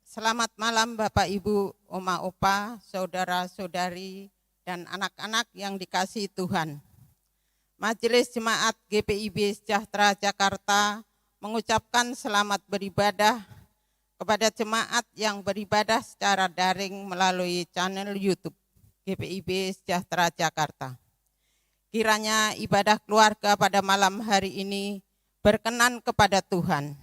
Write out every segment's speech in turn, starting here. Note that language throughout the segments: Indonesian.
Selamat malam Bapak Ibu, Oma Opa, saudara-saudari, dan anak-anak yang dikasihi Tuhan. Majelis Jemaat GPIB Sejahtera Jakarta mengucapkan selamat beribadah kepada jemaat yang beribadah secara daring melalui channel YouTube GPIB Sejahtera Jakarta. Kiranya ibadah keluarga pada malam hari ini berkenan kepada Tuhan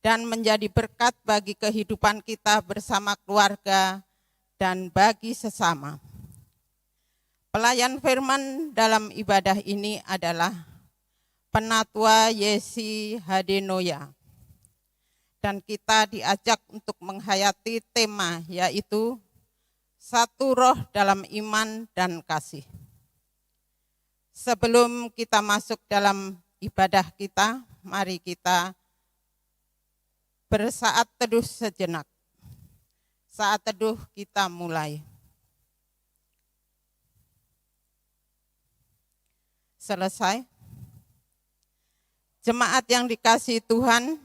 dan menjadi berkat bagi kehidupan kita bersama keluarga dan bagi sesama. Pelayan firman dalam ibadah ini adalah Penatua Yesi Hadenoya. Dan kita diajak untuk menghayati tema yaitu satu roh dalam iman dan kasih. Sebelum kita masuk dalam ibadah kita, mari kita bersaat teduh sejenak. Saat teduh kita mulai. Selesai. Jemaat yang dikasihi Tuhan,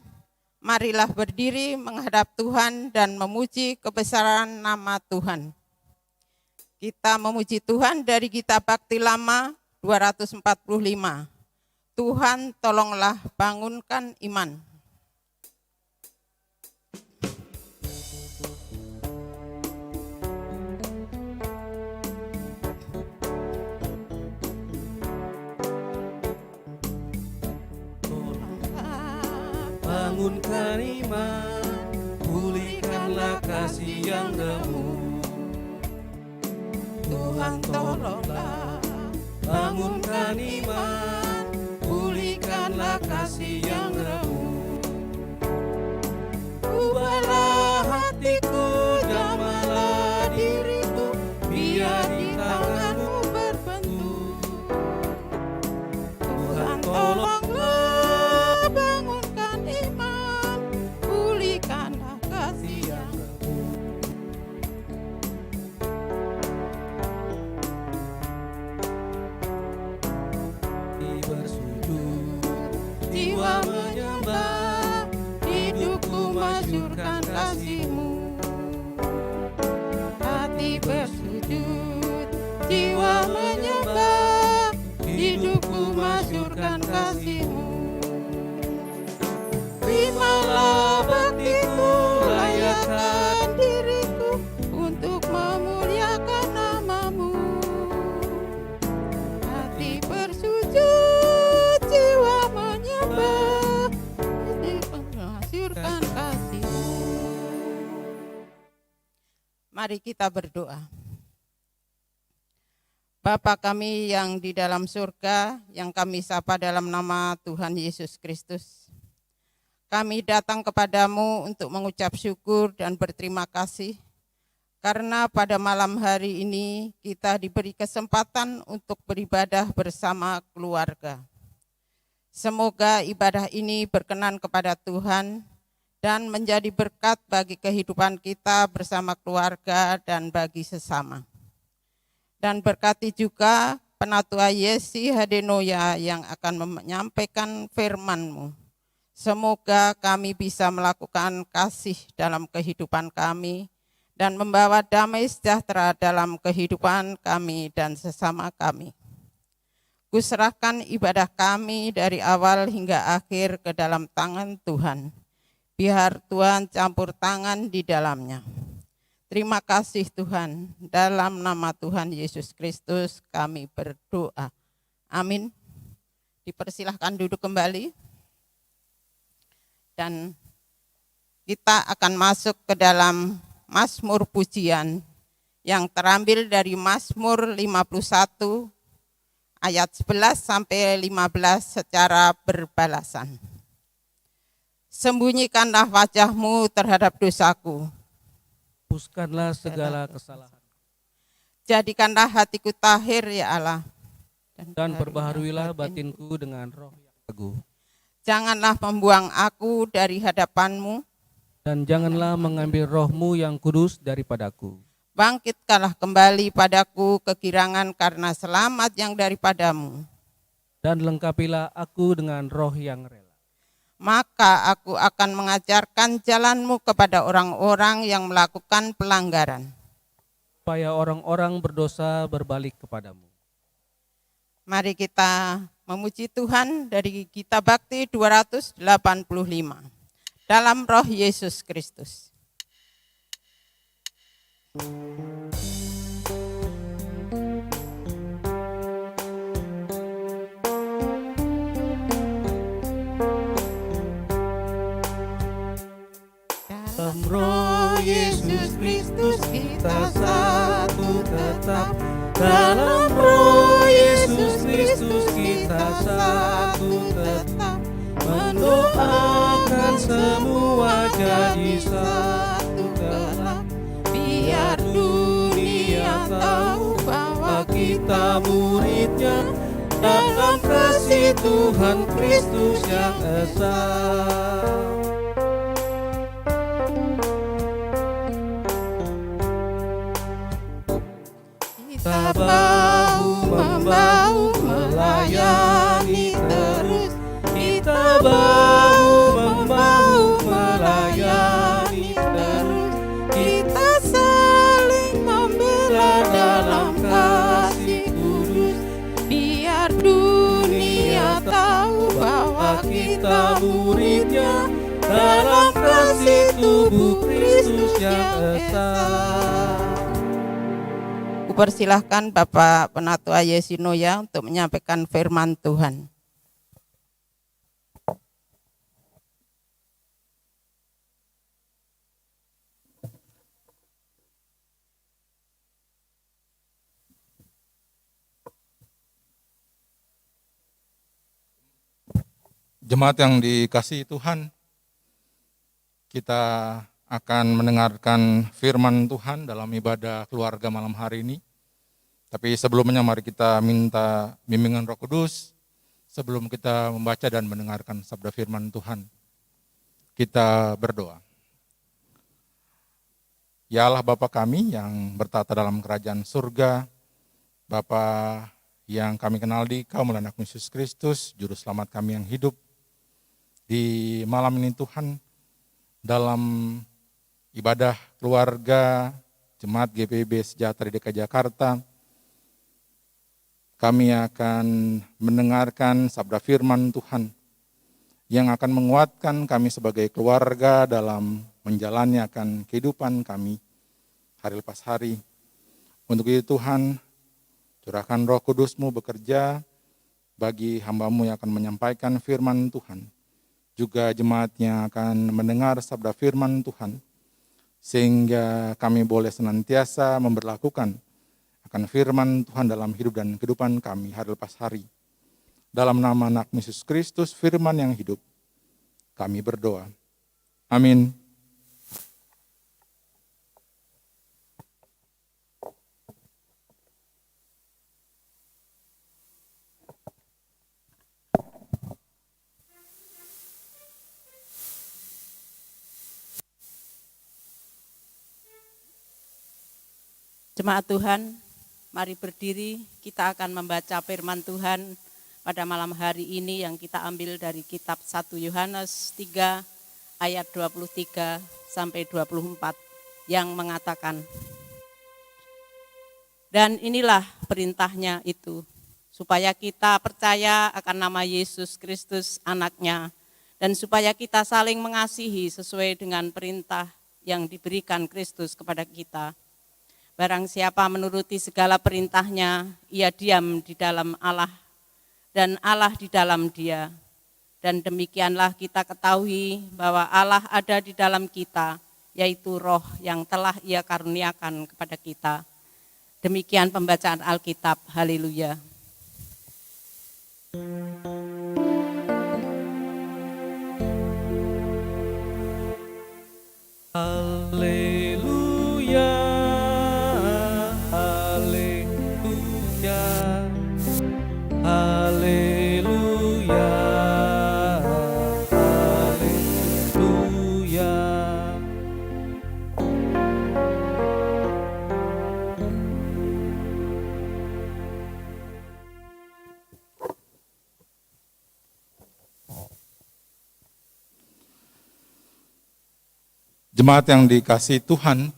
marilah berdiri menghadap Tuhan dan memuji kebesaran nama Tuhan. Kita memuji Tuhan dari Kitab Bakti Lama 245. Tuhan tolonglah bangunkan iman. Bangunkan iman, pulihkanlah kasih yang remuk. Tuhan tolonglah Bangunkan iman, pulihkanlah kasih yang remuk. Ubahlah hatiku, damailah diriku, biar di tanganmu berbentuk. Tuhan tolonglah bangunkan iman, pulihkanlah kasih yang bersujud, jiwa menyembah, hidupku masyurkan kasih-Mu. hati bersujud, jiwa menyembah, hidupku masyurkan kasih-Mu. Terimalah baktiku, layakkan diriku untuk memuliakan nama-Mu. Hati bersujud, jiwa menyembah, hidupku masyurkan kasih-Mu. Mari kita berdoa. Bapa kami yang di dalam surga, yang kami sapa dalam nama Tuhan Yesus Kristus. Kami datang kepadamu untuk mengucap syukur dan berterima kasih, karena pada malam hari ini kita diberi kesempatan untuk beribadah bersama keluarga. Semoga ibadah ini berkenan kepada Tuhan dan menjadi berkat bagi kehidupan kita bersama keluarga dan bagi sesama. Dan berkati juga Penatua Yesi Hadenoya yang akan menyampaikan firman-Mu. Semoga kami bisa melakukan kasih dalam kehidupan kami dan membawa damai sejahtera dalam kehidupan kami dan sesama kami. Kuserahkan ibadah kami dari awal hingga akhir ke dalam tangan Tuhan. Biar Tuhan campur tangan di dalamnya. Terima kasih Tuhan, dalam nama Tuhan Yesus Kristus kami berdoa. Amin. Dipersilahkan duduk kembali. Dan kita akan masuk ke dalam Mazmur pujian yang terambil dari Mazmur 51 ayat 11 sampai 15 secara berbalasan. Sembunyikanlah wajah-Mu terhadap dosaku. Hapuskanlah segala kesalahan. Jadikanlah hatiku tahir ya Allah. Dan perbaharuilah batinku dengan roh yang teguh. Janganlah membuang aku dari hadapan-Mu. Dan janganlah mengambil roh-Mu yang kudus daripadaku. Bangkitkanlah kembali padaku kegirangan karena selamat yang daripada-Mu. Dan lengkapilah aku dengan roh yang rela. maka aku akan mengajarkan jalanmu kepada orang-orang yang melakukan pelanggaran. Supaya orang-orang berdosa berbalik kepadamu. Mari kita memuji Tuhan dari Kitab Bakti 285. Dalam roh Yesus Kristus. Dalam roh Yesus Kristus kita satu tetap. Dalam roh Yesus Kristus kita satu tetap. Mendoakan semua jadi satu kelak. Biar dunia tahu bahwa kita muridnya dalam kasih Tuhan Kristus yang esa. Kita bahu-membahu melayani terus. Kita bahu-membahu melayani terus. Kita saling membela dalam kasih kudus. Biar dunia tahu bahwa kita muridnya dalam kasih tubuh Kristus yang esa. Persilahkan Bapak Penatua Yesinoya untuk menyampaikan firman Tuhan. Jemaat yang dikasihi Tuhan, kita akan mendengarkan firman Tuhan dalam ibadah keluarga malam hari ini. Tapi sebelumnya mari kita minta bimbingan Roh Kudus sebelum kita membaca dan mendengarkan sabda firman Tuhan. Kita berdoa. Ya Allah Bapa kami yang bertata dalam kerajaan surga, Bapa yang kami kenal di Kaum Anak Yesus Kristus, Juru Selamat kami yang hidup. Di malam ini Tuhan, dalam ibadah keluarga Jemaat GPIB Sejahtera DKI Jakarta, kami akan mendengarkan sabda firman Tuhan yang akan menguatkan kami sebagai keluarga dalam menjalani akan kehidupan kami hari lepas hari. Untuk itu Tuhan, curahkan Roh Kudus-Mu bekerja bagi hamba-Mu yang akan menyampaikan firman Tuhan. Juga jemaatnya akan mendengar sabda firman Tuhan, sehingga kami boleh senantiasa memberlakukan akan firman Tuhan dalam hidup dan kehidupan kami hari lepas hari. Dalam nama Anak Yesus Kristus, firman yang hidup, kami berdoa. Amin. Jemaat Tuhan, mari berdiri, kita akan membaca firman Tuhan pada malam hari ini yang kita ambil dari kitab 1 Yohanes 3 ayat 23 sampai 24 yang mengatakan, dan inilah perintahnya itu, supaya kita percaya akan nama Yesus Kristus anaknya, dan supaya kita saling mengasihi sesuai dengan perintah yang diberikan Kristus kepada kita. Barang siapa menuruti segala perintahnya, ia diam di dalam Allah dan Allah di dalam dia. Dan demikianlah kita ketahui bahwa Allah ada di dalam kita, yaitu Roh yang telah Ia karuniakan kepada kita. Demikian pembacaan Alkitab. Haleluya. Haleluya. Haleluya, haleluya. Jemaat yang dikasihi Tuhan,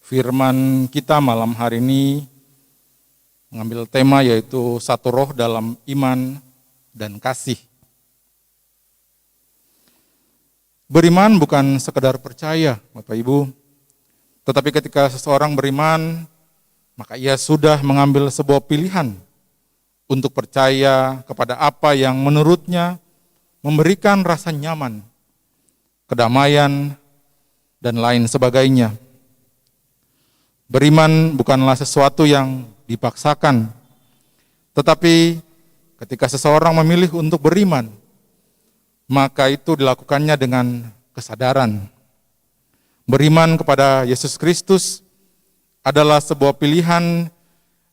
firman kita malam hari ini mengambil tema yaitu satu roh dalam iman dan kasih. Beriman bukan sekedar percaya, Bapak Ibu, tetapi ketika seseorang beriman, maka ia sudah mengambil sebuah pilihan untuk percaya kepada apa yang menurutnya memberikan rasa nyaman, kedamaian, dan lain sebagainya. Beriman bukanlah sesuatu yang dipaksakan, tetapi ketika seseorang memilih untuk beriman, maka itu dilakukannya dengan kesadaran. Beriman kepada Yesus Kristus adalah sebuah pilihan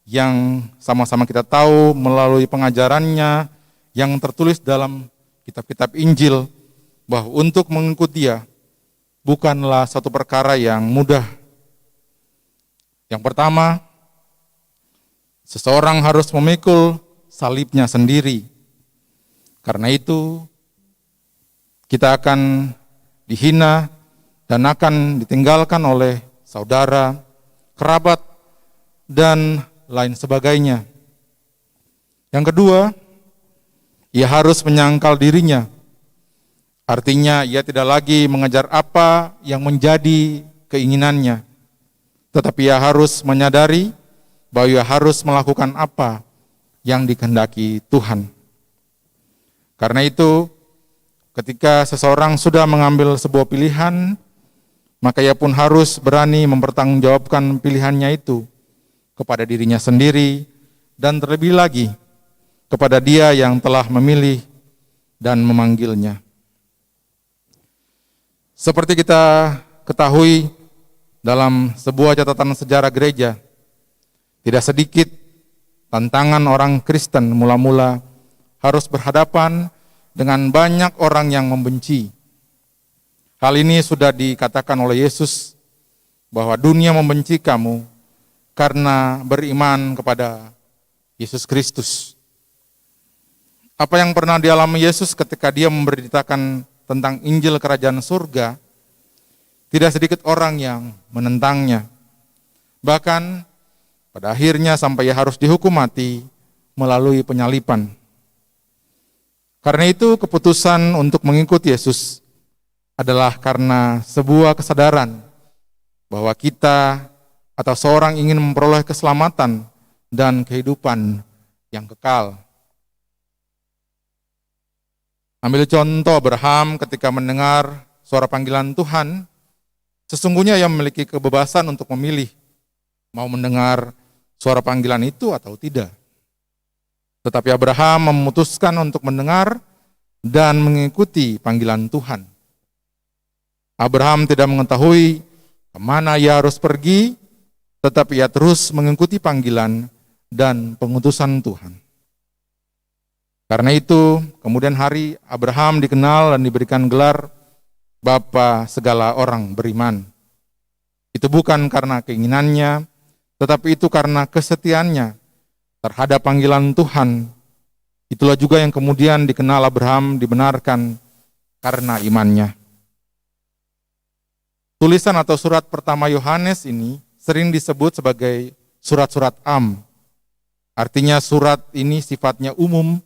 yang sama-sama kita tahu melalui pengajarannya yang tertulis dalam kitab-kitab Injil, bahwa untuk mengikut Dia bukanlah satu perkara yang mudah. Yang pertama, seseorang harus memikul salibnya sendiri. Karena itu, kita akan dihina dan akan ditinggalkan oleh saudara, kerabat, dan lain sebagainya. Yang kedua, ia harus menyangkal dirinya. Artinya ia tidak lagi mengejar apa yang menjadi keinginannya, tetapi ia harus menyadari bahwa ia harus melakukan apa yang dikehendaki Tuhan. Karena itu, ketika seseorang sudah mengambil sebuah pilihan, maka ia pun harus berani mempertanggungjawabkan pilihannya itu kepada dirinya sendiri dan terlebih lagi kepada Dia yang telah memilih dan memanggilnya. Seperti kita ketahui dalam sebuah catatan sejarah gereja, tidak sedikit tantangan orang Kristen mula-mula harus berhadapan dengan banyak orang yang membenci. Hal ini sudah dikatakan oleh Yesus bahwa dunia membenci kamu karena beriman kepada Yesus Kristus. Apa yang pernah dialami Yesus ketika Dia memberitakan tentang Injil Kerajaan Surga, tidak sedikit orang yang menentangnya. Bahkan pada akhirnya sampai ia harus dihukum mati melalui penyalipan. Karena itu keputusan untuk mengikuti Yesus adalah karena sebuah kesadaran bahwa kita atau seorang ingin memperoleh keselamatan dan kehidupan yang kekal. Ambil contoh Abraham ketika mendengar suara panggilan Tuhan, sesungguhnya ia memiliki kebebasan untuk memilih mau mendengar suara panggilan itu atau tidak. Tetapi Abraham memutuskan untuk mendengar dan mengikuti panggilan Tuhan. Abraham tidak mengetahui kemana ia harus pergi, tetapi ia terus mengikuti panggilan dan pengutusan Tuhan. Karena itu, kemudian hari Abraham dikenal dan diberikan gelar Bapa segala orang beriman. Itu bukan karena keinginannya, tetapi itu karena kesetiaannya terhadap panggilan Tuhan. Itulah juga yang kemudian dikenal Abraham dibenarkan karena imannya. Tulisan atau surat pertama Yohanes ini sering disebut sebagai surat-surat am. Artinya surat ini sifatnya umum,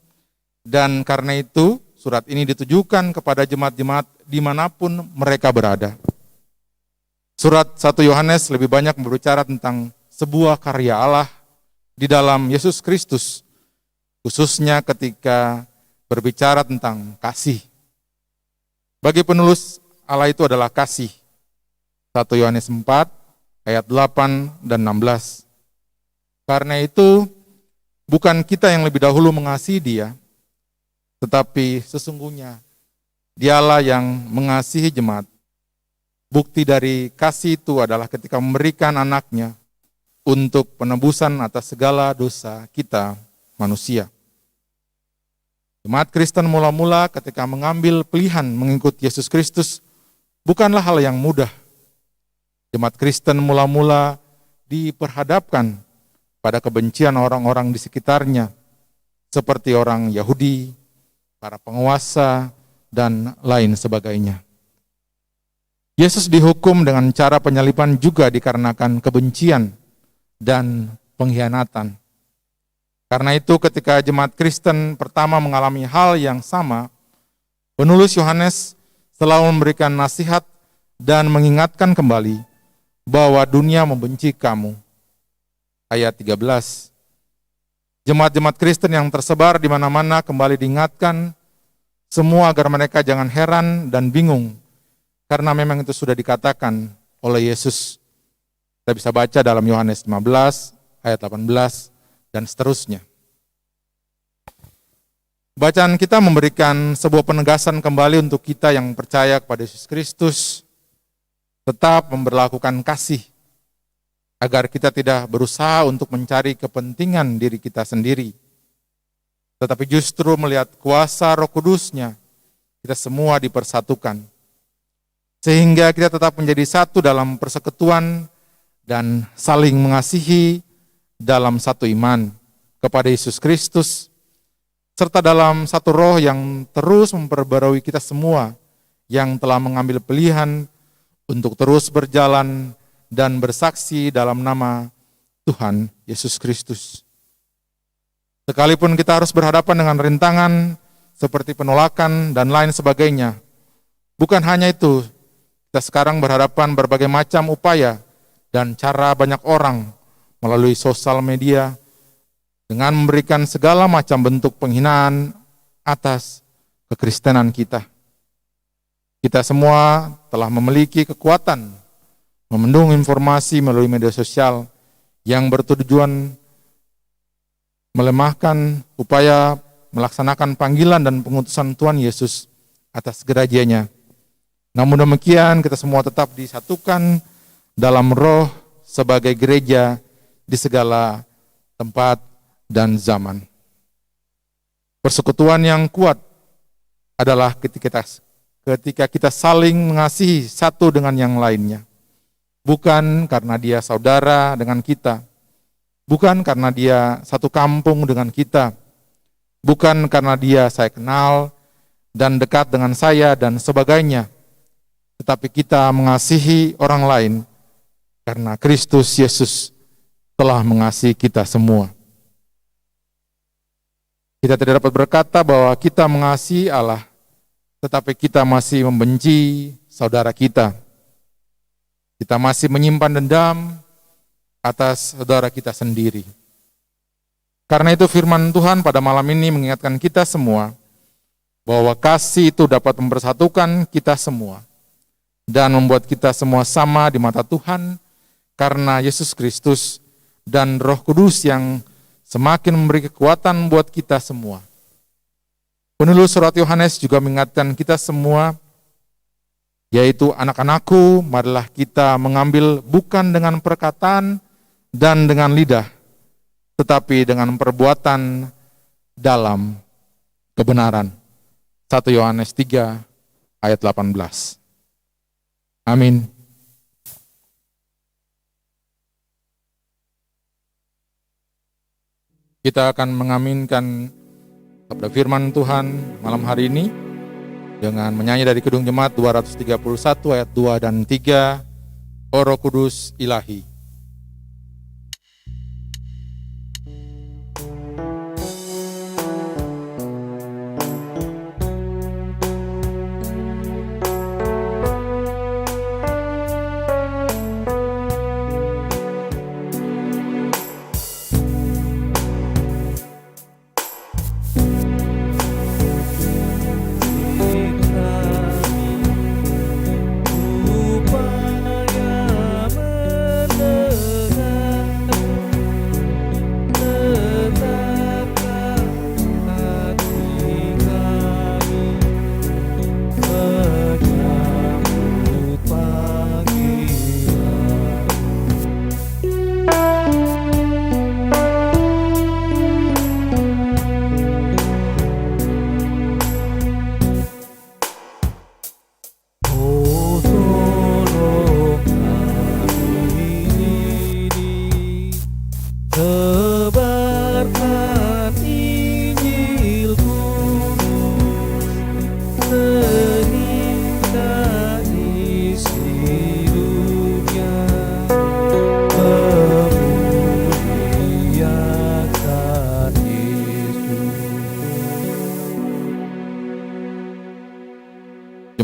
dan karena itu surat ini ditujukan kepada jemaat-jemaat dimanapun mereka berada. Surat 1 Yohanes lebih banyak berbicara tentang sebuah karya Allah di dalam Yesus Kristus, khususnya ketika berbicara tentang kasih. Bagi penulis, Allah itu adalah kasih. 1 Yohanes 4 ayat 8 dan 16. Karena itu, bukan kita yang lebih dahulu mengasihi Dia, tetapi sesungguhnya Dialah yang mengasihi jemaat. Bukti dari kasih itu adalah ketika memberikan anaknya untuk penebusan atas segala dosa kita manusia. Jemaat Kristen mula-mula ketika mengambil pilihan mengikut Yesus Kristus bukanlah hal yang mudah. Jemaat Kristen mula-mula diperhadapkan pada kebencian orang-orang di sekitarnya, seperti orang Yahudi, 'para' penguasa, dan lain sebagainya. Yesus dihukum dengan cara penyaliban juga dikarenakan kebencian dan pengkhianatan. Karena itu ketika jemaat Kristen pertama mengalami hal yang sama, penulis Yohanes selalu memberikan nasihat dan mengingatkan kembali bahwa dunia membenci kamu. Ayat 13. Jemaat-jemaat Kristen yang tersebar di mana-mana kembali diingatkan semua agar mereka jangan heran dan bingung, karena memang itu sudah dikatakan oleh Yesus. Kita bisa baca dalam Yohanes 15, ayat 18, dan seterusnya. Bacaan kita memberikan sebuah penegasan kembali untuk kita yang percaya kepada Yesus Kristus, tetap memberlakukan kasih, agar kita tidak berusaha untuk mencari kepentingan diri kita sendiri, tetapi justru melihat kuasa Roh Kudus-Nya, kita semua dipersatukan. Sehingga kita tetap menjadi satu dalam persekutuan dan saling mengasihi dalam satu iman kepada Yesus Kristus, serta dalam satu roh yang terus memperbarui kita semua yang telah mengambil pilihan untuk terus berjalan dan bersaksi dalam nama Tuhan Yesus Kristus. Sekalipun kita harus berhadapan dengan rintangan seperti penolakan dan lain sebagainya, bukan hanya itu, kita sekarang berhadapan berbagai macam upaya dan cara banyak orang melalui sosial media dengan memberikan segala macam bentuk penghinaan atas kekristenan kita. Kita semua telah memiliki kekuatan memendung informasi melalui media sosial yang bertujuan melemahkan upaya melaksanakan panggilan dan pengutusan Tuhan Yesus atas gerajanya. Namun demikian kita semua tetap disatukan dalam roh sebagai gereja di segala tempat dan zaman. Persekutuan yang kuat adalah ketika kita saling mengasihi satu dengan yang lainnya. Bukan karena dia saudara dengan kita, bukan karena dia satu kampung dengan kita, bukan karena dia saya kenal dan dekat dengan saya dan sebagainya, tetapi kita mengasihi orang lain karena Kristus Yesus telah mengasihi kita semua. Kita tidak dapat berkata bahwa kita mengasihi Allah, tetapi kita masih membenci saudara kita. Kita masih menyimpan dendam atas saudara kita sendiri. Karena itu firman Tuhan pada malam ini mengingatkan kita semua bahwa kasih itu dapat mempersatukan kita semua dan membuat kita semua sama di mata Tuhan karena Yesus Kristus dan Roh Kudus yang semakin memberi kekuatan buat kita semua. Penulis surat Yohanes juga mengingatkan kita semua, yaitu anak-anakku, marilah kita mengambil bukan dengan perkataan dan dengan lidah, tetapi dengan perbuatan dalam kebenaran. 1 Yohanes 3 ayat 18. Amin. Kita akan mengaminkan sabda firman Tuhan malam hari ini dengan menyanyi dari Kidung Jemaat 231 ayat 2 dan 3, O Roh Kudus Ilahi. Upaya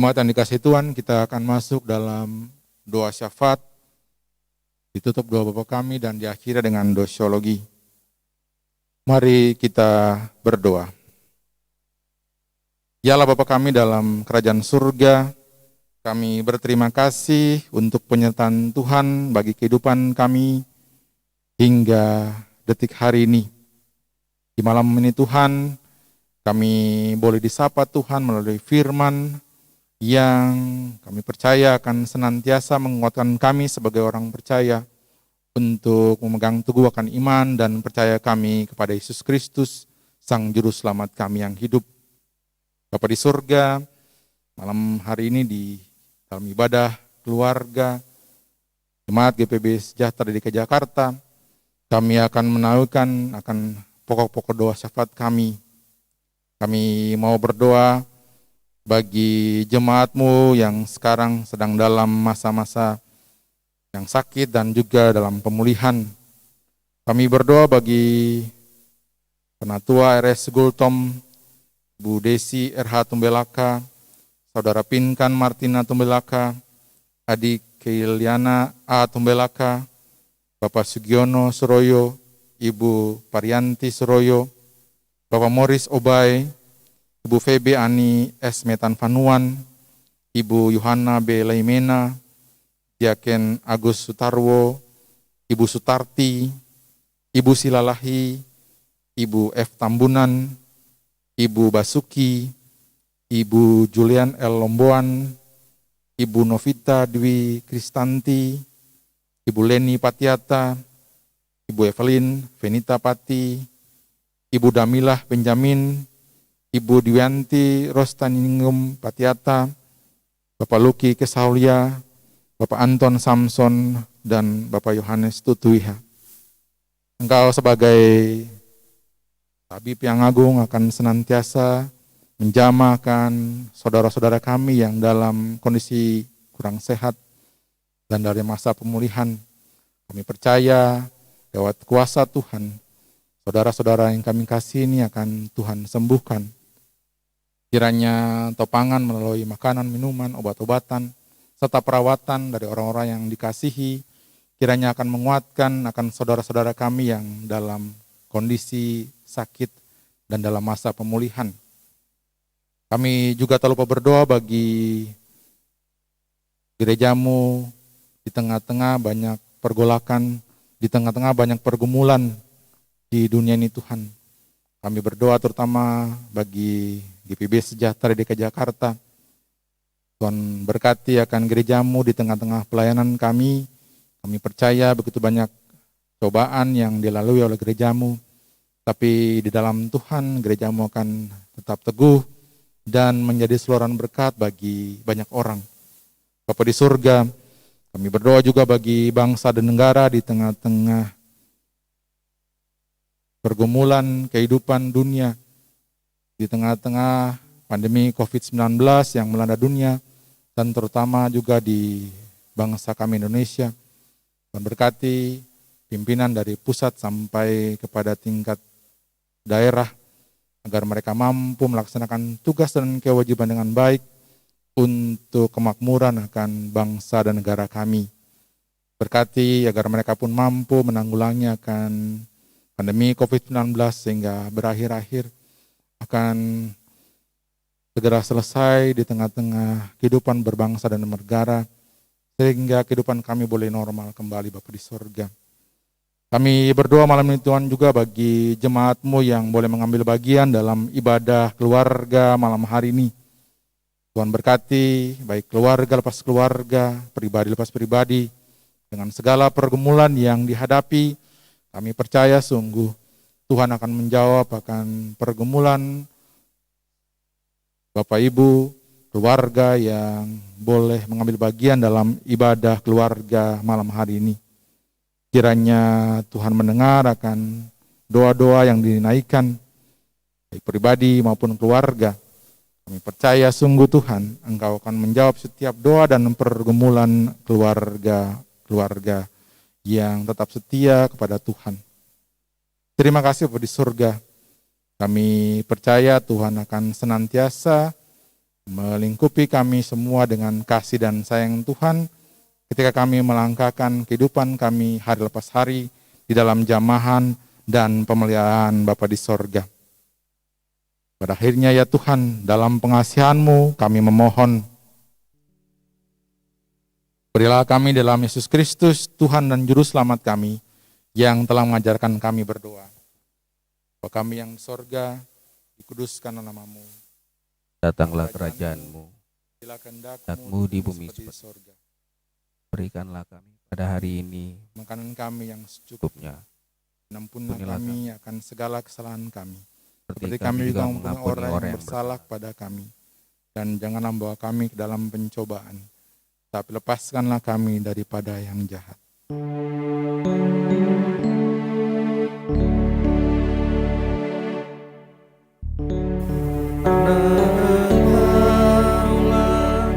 Jemaat yang dikasihi Tuhan, kita akan masuk dalam doa syafaat. Ditutup doa Bapa kami dan diakhiri dengan dosiologi. Mari kita berdoa. Ya Allah Bapa kami dalam kerajaan surga, kami berterima kasih untuk penyertaan Tuhan bagi kehidupan kami hingga detik hari ini. Di malam ini Tuhan, kami boleh disapa Tuhan melalui firman yang kami percaya akan senantiasa menguatkan kami sebagai orang percaya untuk memegang teguh akan iman dan percaya kami kepada Yesus Kristus, Sang Juru Selamat kami yang hidup. Bapa di surga, malam hari ini di dalam ibadah keluarga, Jemaat GPB Sejahtera DKI Jakarta, kami akan menahukan akan pokok-pokok doa syafaat kami. Kami mau berdoa bagi jemaat-Mu yang sekarang sedang dalam masa-masa yang sakit dan juga dalam pemulihan. Kami berdoa bagi Penatua RS Gultom, Bu Desi RH Tumbelaka, Saudara Pinkan Martina Tumbelaka, Adik Keiliana A Tumbelaka, Bapak Sugiono Suroyo, Ibu Parianti Suroyo, Bapak Morris Obay, Ibu Febe Ani S. Metan Vanuan, Ibu Yohana B. Laimena, Diaken Agus Sutarwo, Ibu Sutarti, Ibu Silalahi, Ibu F. Tambunan, Ibu Basuki, Ibu Julian L. Lomboan, Ibu Novita Dwi Kristanti, Ibu Leni Patiata, Ibu Evelyn Venita Pati, Ibu Damilah Benjamin, Ibu Dwianti Rostaningrum Patiata, Bapak Luki Kesaulia, Bapak Anton Samson, dan Bapak Yohanes Tutuiha. Engkau sebagai Tabib yang agung akan senantiasa menjamahkan saudara-saudara kami yang dalam kondisi kurang sehat dan dari masa pemulihan. Kami percaya lewat kuasa Tuhan, saudara-saudara yang kami kasih ini akan Tuhan sembuhkan. Kiranya topangan melalui makanan, minuman, obat-obatan, serta perawatan dari orang-orang yang dikasihi, kiranya akan menguatkan akan saudara-saudara kami yang dalam kondisi sakit dan dalam masa pemulihan. Kami juga tak lupa berdoa bagi gerejamu di tengah-tengah banyak pergolakan, di tengah-tengah banyak pergumulan di dunia ini Tuhan. Kami berdoa terutama bagi GPB Sejahtera DKI Jakarta. Tuhan berkati akan gerejamu di tengah-tengah pelayanan kami. Kami percaya begitu banyak cobaan yang dilalui oleh gerejamu. Tapi di dalam Tuhan gerejamu akan tetap teguh dan menjadi saluran berkat bagi banyak orang. Bapa di surga, kami berdoa juga bagi bangsa dan negara di tengah-tengah pergumulan kehidupan dunia, di tengah-tengah pandemi COVID-19 yang melanda dunia, dan terutama juga di bangsa kami Indonesia. Dan berkati pimpinan dari pusat sampai kepada tingkat daerah, agar mereka mampu melaksanakan tugas dan kewajiban dengan baik untuk kemakmuran akan bangsa dan negara kami. Berkati agar mereka pun mampu menanggulangi akan pandemi COVID-19 sehingga berakhir-akhir akan segera selesai di tengah-tengah kehidupan berbangsa dan bernegara, sehingga kehidupan kami boleh normal kembali Bapa di surga. Kami berdoa malam ini Tuhan juga bagi jemaat-Mu yang boleh mengambil bagian dalam ibadah keluarga malam hari ini. Tuhan berkati baik keluarga lepas keluarga, pribadi lepas pribadi, dengan segala pergumulan yang dihadapi. Kami percaya sungguh Tuhan akan menjawab akan pergumulan Bapak Ibu, keluarga yang boleh mengambil bagian dalam ibadah keluarga malam hari ini. Kiranya Tuhan mendengar akan doa-doa yang dinaikkan, baik pribadi maupun keluarga. Kami percaya sungguh Tuhan, Engkau akan menjawab setiap doa dan pergumulan keluarga yang tetap setia kepada Tuhan. Terima kasih Bapa di surga. Kami percaya Tuhan akan senantiasa melingkupi kami semua dengan kasih dan sayang Tuhan ketika kami melangkahkan kehidupan kami hari lepas hari di dalam jamahan dan pemeliharaan Bapa di sorga. Pada akhirnya ya Tuhan, dalam pengasihan-Mu kami memohon, berilah kami dalam Yesus Kristus, Tuhan dan Juru Selamat kami, yang telah mengajarkan kami berdoa. Bapa kami yang di sorga, dikuduskan nama-Mu. Datanglah kerajaanmu, Bila kehendak-Mu di bumi seperti di seperti. sorga. Berikanlah kami pada hari ini Makanan kami yang secukupnya. cukupnya, Ampunilah Ampunilah kami akan segala kesalahan kami. seperti Seperti kami juga mengampuni mengampuni orang yang bersalah kepada kami. Dan janganlah membawa kami ke dalam pencobaan, tapi lepaskanlah kami daripada yang jahat. Engkaulah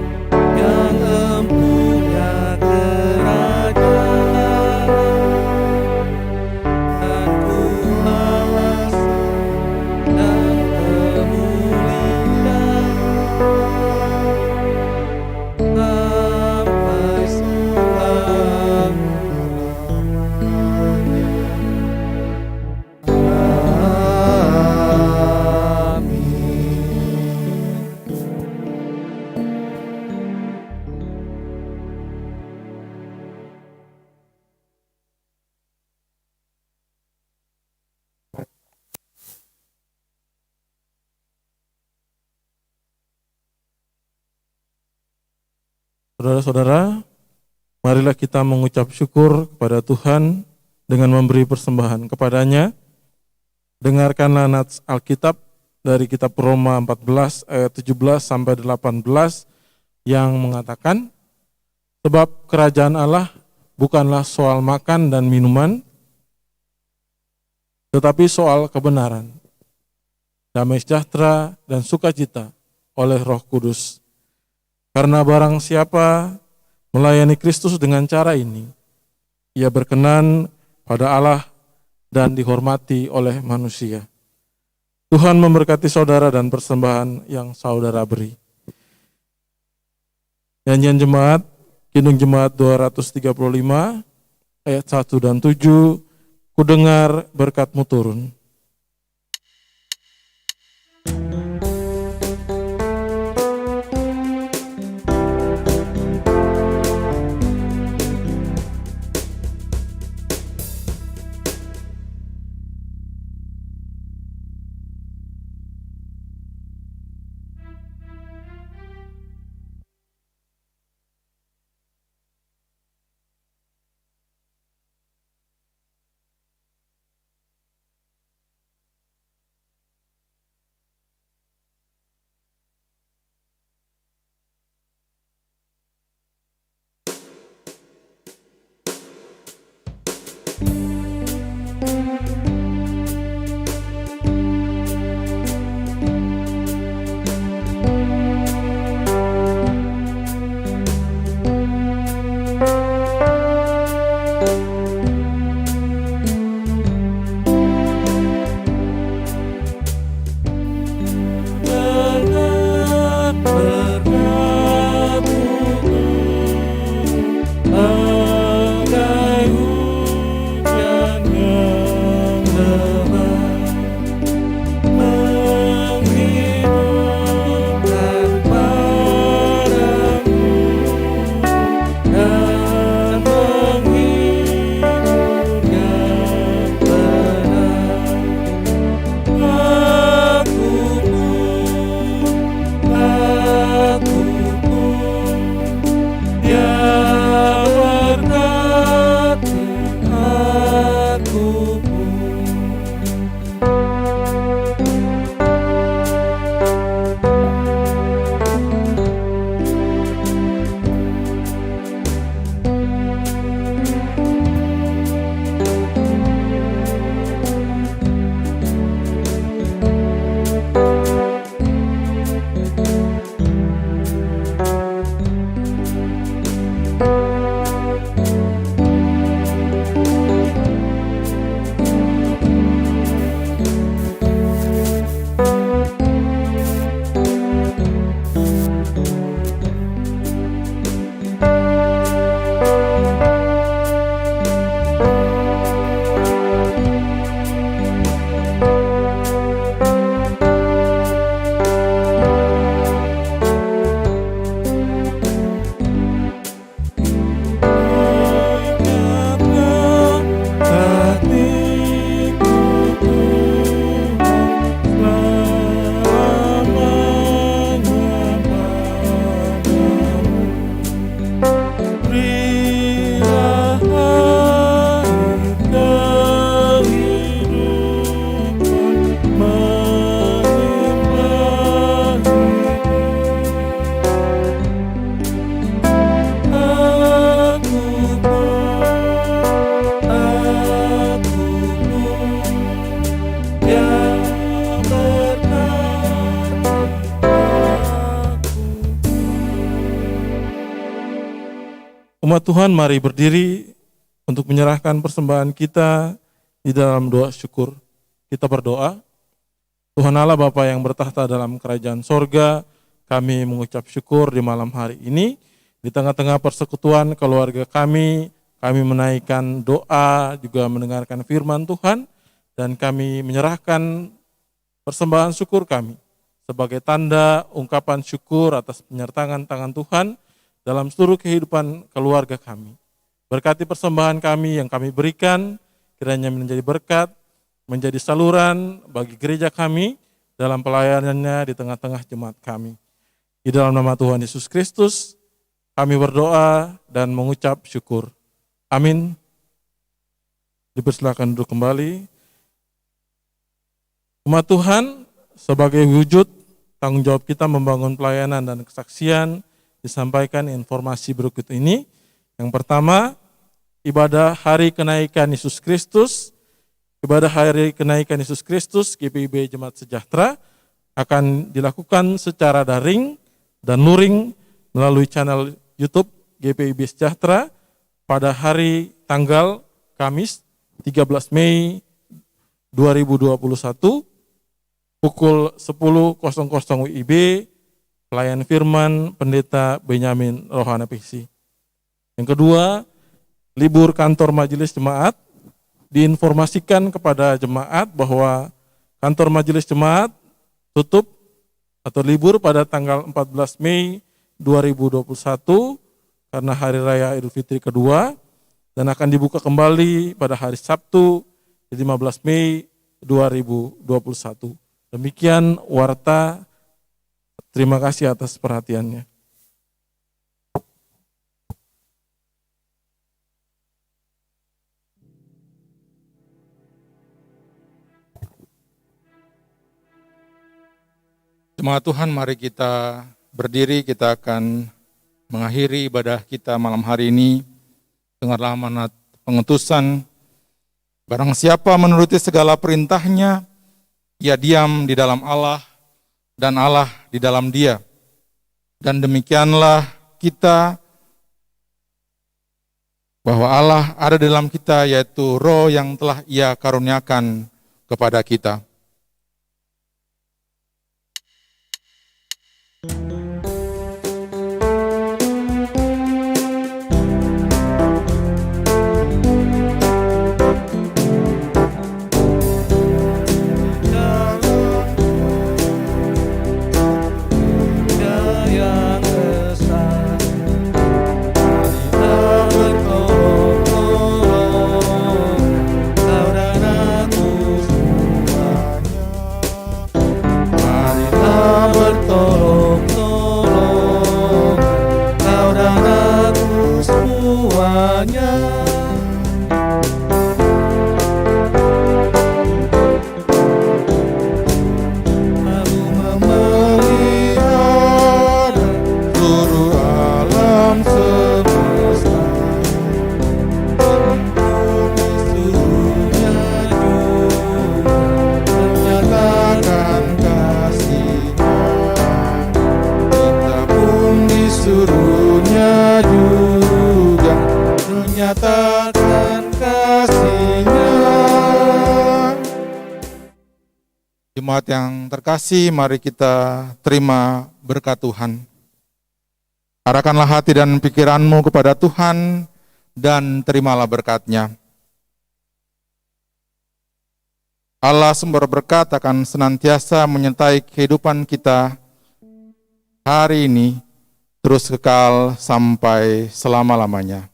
yang empunya kerajaan dan kuasa dan kemuliaan sampai Saudara-saudara, marilah kita mengucap syukur kepada Tuhan dengan memberi persembahan kepadanya. Dengarkanlah nats Alkitab dari kitab Roma 14 ayat 17 sampai 18 yang mengatakan, sebab kerajaan Allah bukanlah soal makan dan minuman, tetapi soal kebenaran, damai sejahtera dan sukacita oleh Roh Kudus. Karena barang siapa melayani Kristus dengan cara ini, ia berkenan pada Allah dan dihormati oleh manusia. Tuhan memberkati saudara dan persembahan yang saudara beri. Nyanyian Jemaat, Kidung Jemaat 235, ayat 1 dan 7, ku dengar berkat-Mu turun. Umat Tuhan, mari berdiri untuk menyerahkan persembahan kita di dalam doa syukur. Kita berdoa. Tuhan Allah Bapa yang bertahta dalam kerajaan sorga, kami mengucap syukur di malam hari ini. Di tengah-tengah persekutuan keluarga kami menaikkan doa, juga mendengarkan firman Tuhan, dan kami menyerahkan persembahan syukur kami sebagai tanda ungkapan syukur atas penyertaan tangan Tuhan dalam seluruh kehidupan keluarga kami. Berkati persembahan kami yang kami berikan, kiranya menjadi berkat, menjadi saluran bagi gereja kami dalam pelayanannya di tengah-tengah jemaat kami. Di dalam nama Tuhan Yesus Kristus, kami berdoa dan mengucap syukur. Amin. Dipersilakan duduk kembali. Umat Tuhan, sebagai wujud tanggung jawab kita membangun pelayanan dan kesaksian, disampaikan informasi berikut ini. Yang pertama, ibadah hari kenaikan Yesus Kristus. Ibadah hari kenaikan Yesus Kristus GPIB Jemaat Sejahtera akan dilakukan secara daring dan luring melalui channel YouTube GPIB Sejahtera pada hari tanggal Kamis 13 Mei 2021 pukul 10.00 WIB, pelayan firman Pendeta Benyamin Rohana Piksi. Yang kedua, libur kantor majelis jemaat. Diinformasikan kepada jemaat bahwa kantor majelis jemaat tutup atau libur pada tanggal 14 Mei 2021 karena Hari Raya Idul Fitri kedua, dan akan dibuka kembali pada hari Sabtu 15 Mei 2021. Demikian warta. Terima kasih atas perhatiannya. Jemaat Tuhan, mari kita berdiri, kita akan mengakhiri ibadah kita malam hari ini. Dengarlah amanat pengutusan. Barang siapa menuruti segala perintahnya, ia diam di dalam Allah dan Allah di dalam dia. Dan demikianlah kita, bahwa Allah ada dalam kita, yaitu Roh yang telah Ia karuniakan kepada kita. Jemaat yang terkasih, mari kita terima berkat Tuhan. Arahkanlah hati dan pikiranmu kepada Tuhan dan terimalah berkat-Nya. Allah sumber berkat akan senantiasa menyertai kehidupan kita hari ini, terus kekal sampai selama-lamanya.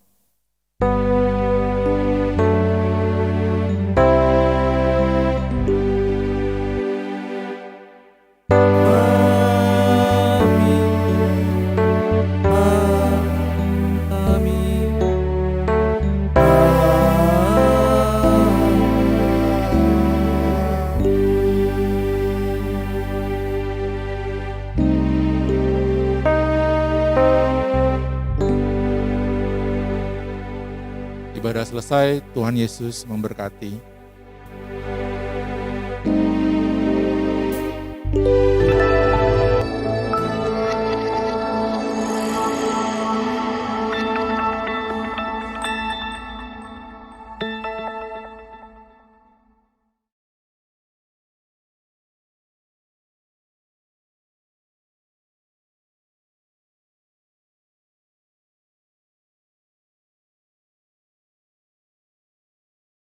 Ibadah selesai, Tuhan Yesus memberkati.